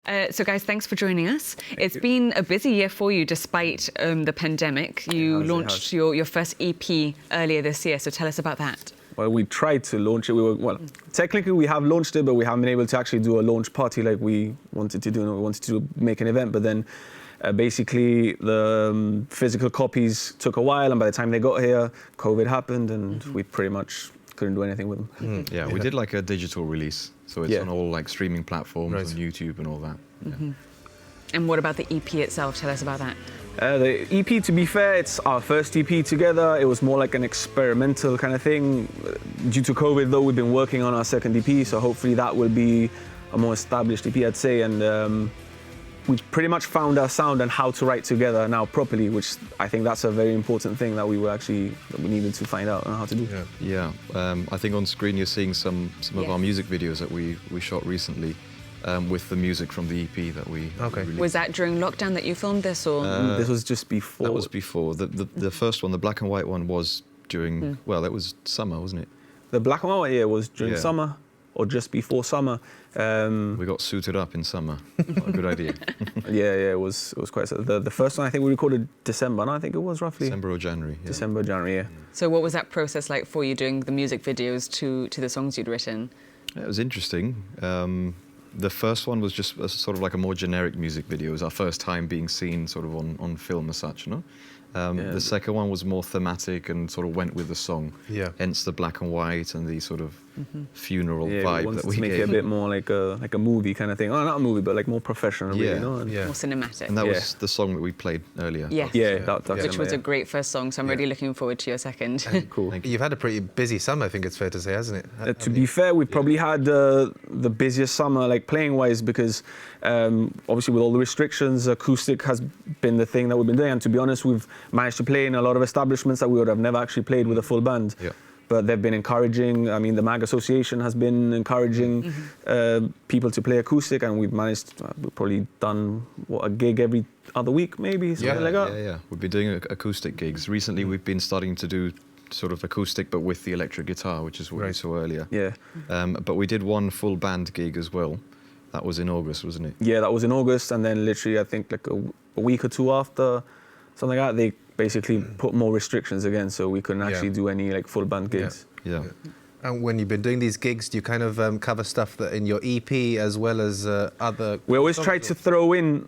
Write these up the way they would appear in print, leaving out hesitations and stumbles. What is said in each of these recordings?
So guys, thanks for joining us. It's been a busy year for you despite the pandemic. You launched your first EP earlier this year, so tell us about that. Well, we tried to launch it. Technically we have launched it, but we haven't been able to actually do a launch party like we wanted to do. We wanted to make an event, but then basically the physical copies took a while, and by the time they got here, COVID happened, and we pretty much couldn't do anything with them. Yeah, we did like a digital release, so it's on all like streaming platforms, on YouTube and all that. And what about the EP itself? Tell us about that. The EP, to be fair, it's our first EP together. It was more like an experimental kind of thing. Due to COVID, though, we've been working on our second EP, so hopefully that will be a more established EP, I'd say. And we've pretty much found our sound and how to write together now properly, which I think that's a very important thing that we needed to find out on how to do. Yeah, I think on screen you're seeing some of our music videos that we shot recently. With the music from the EP that we released. Was that during lockdown that you filmed this, or? This was just before. That was before. The first one, the black and white one, was during, well, that was summer, wasn't it? The black and white, was during summer, or just before summer. We got suited up in summer. What a good idea. It was quite. The first one I think we recorded December, and I think it was roughly December or January. Yeah. December, January, So what was that process like for you, doing the music videos to the songs you'd written? It was interesting. The first one was just sort of like a more generic music video. It was our first time being seen sort of on film as such, you know? The second one was more thematic and sort of went with the song. Hence the black and white and the sort of funeral vibe that we to make gave. It a bit more like a movie kind of thing. Oh, not a movie, but like more professional, really, you know? More cinematic. And that was the song that we played earlier. Which was a great first song, so I'm really looking forward to your second. Cool. You've had a pretty busy summer, I think it's fair to say, hasn't it? To be fair, we've probably had the busiest summer, like playing-wise, because obviously with all the restrictions, acoustic has been the thing that we've been doing. And to be honest, we've managed to play in a lot of establishments that we would have never actually played with a full band. But they've been encouraging. I mean, the MAG Association has been encouraging people to play acoustic, and we've managed. We've probably done a gig every other week, maybe something like that. Yeah. We've been doing acoustic gigs recently. We've been starting to do sort of acoustic, but with the electric guitar, which is what we saw earlier. But we did one full band gig as well. That was in August, wasn't it? Yeah, that was in August, and then literally, I think like a week or two after, something like that, they basically put more restrictions again, so we couldn't actually do any like full band gigs. And when you've been doing these gigs, do you kind of cover stuff that in your EP as well as other? We always try to throw in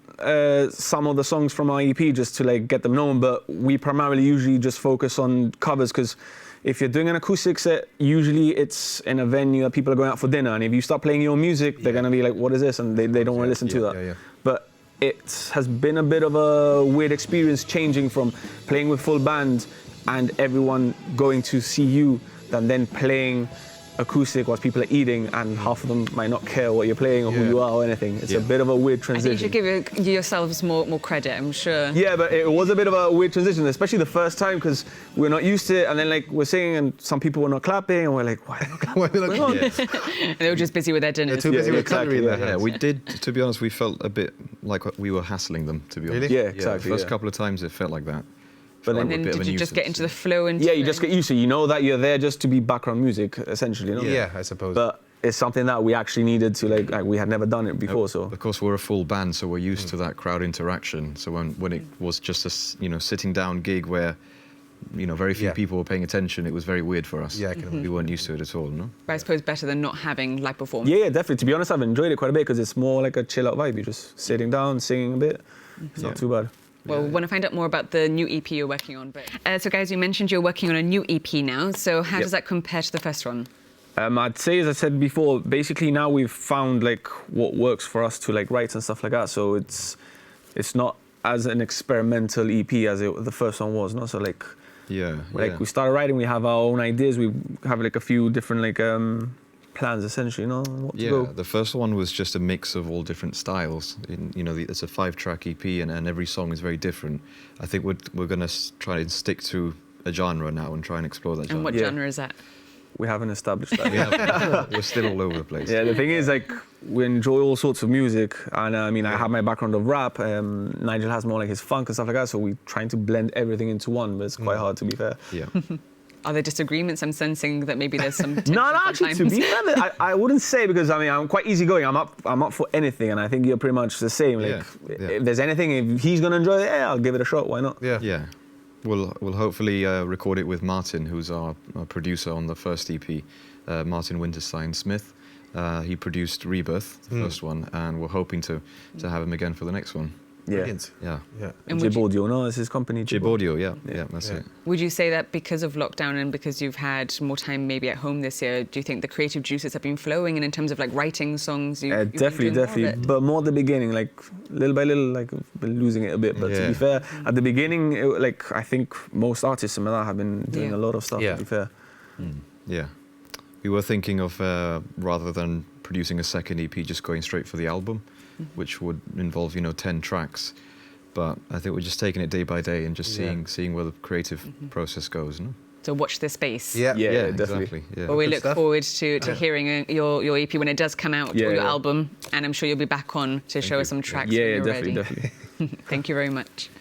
some of the songs from our EP just to like get them known, but we primarily usually just focus on covers, because if you're doing an acoustic set, usually it's in a venue that people are going out for dinner, and if you start playing your music, they're going to be like, what is this? And they don't want to listen to that. But it has been a bit of a weird experience changing from playing with full band and everyone going to see you than then playing acoustic whilst people are eating, and half of them might not care what you're playing or who you are or anything. It's a bit of a weird transition. I think you should give yourselves more credit, I'm sure. Yeah, but it was a bit of a weird transition, especially the first time, because we're not used to it, and then like we're singing and some people were not clapping, and we're like, why are they not clapping? And they were just busy with their dinners. They're too busy with cutlery in their hands. Yeah, we did, to be honest, we felt a bit like we were hassling them, to be honest. Really? Yeah, exactly. The first couple of times it felt like that. But then did you just get into the flow? And you just get used to it. You know that you're there just to be background music, essentially. You know? Yeah, I suppose. But it's something that we actually needed to, like we had never done it before. So of course we're a full band, so we're used to that crowd interaction. So when it was just a sitting down gig where very few people were paying attention, it was very weird for us. Yeah, I can imagine. We weren't used to it at all, no? But I suppose better than not having live performance. Yeah, definitely. To be honest, I've enjoyed it quite a bit, because it's more like a chill out vibe. You're just sitting down, singing a bit. It's not too bad. Well, we want to find out more about the new EP you're working on. But so, guys, you mentioned you're working on a new EP now. So how does that compare to the first one? I'd say, as I said before, basically now we've found like what works for us to like write and stuff like that. So it's not as an experimental EP as the first one was, no? So like we started writing, we have our own ideas, we have like a few different like plans, essentially, what to go. The first one was just a mix of all different styles. It's a 5-track EP, and every song is very different. I think we're going to try and stick to a genre now and try and explore that genre. And what genre is that? We haven't established that. We're still all over the place. Yeah, the thing is, like, we enjoy all sorts of music, and I have my background of rap. Nigel has more like his funk and stuff like that, so we're trying to blend everything into one, but it's quite hard, to be fair. Yeah. Are there disagreements? I'm sensing that maybe there's some tension No, actually, to sometimes. be fair, I wouldn't say, because I mean, I'm quite easygoing. I'm up for anything, and I think you're pretty much the same. Like, if there's anything, if he's gonna enjoy it, yeah, I'll give it a shot. Why not? Yeah. Yeah. We'll hopefully record it with Martin, who's our producer on the first EP, Martin Winterstein Smith. He produced Rebirth, the first one, and we're hoping to have him again for the next one. Brilliant. Yeah. And Jib Audio, no, it's his company. Jib Audio, yeah, that's it. Would you say that because of lockdown and because you've had more time maybe at home this year, do you think the creative juices have been flowing? And in terms of like writing songs, you've Definitely, been doing more of it? but more at the beginning, like little by little, like I've been losing it a bit. But to be fair, at the beginning, like I think most artists in Malawi have been doing a lot of stuff. Yeah. To be fair, Yeah. We were thinking of, rather than producing a second EP, just going straight for the album, which would involve, 10 tracks. But I think we're just taking it day by day and just seeing where the creative process goes. No? So watch this space. yeah, definitely. Exactly. Yeah. Well, we Good look stuff. forward to hearing your EP when it does come out, or your album, and I'm sure you'll be back on to show us some tracks when you're ready. Definitely. Thank you very much.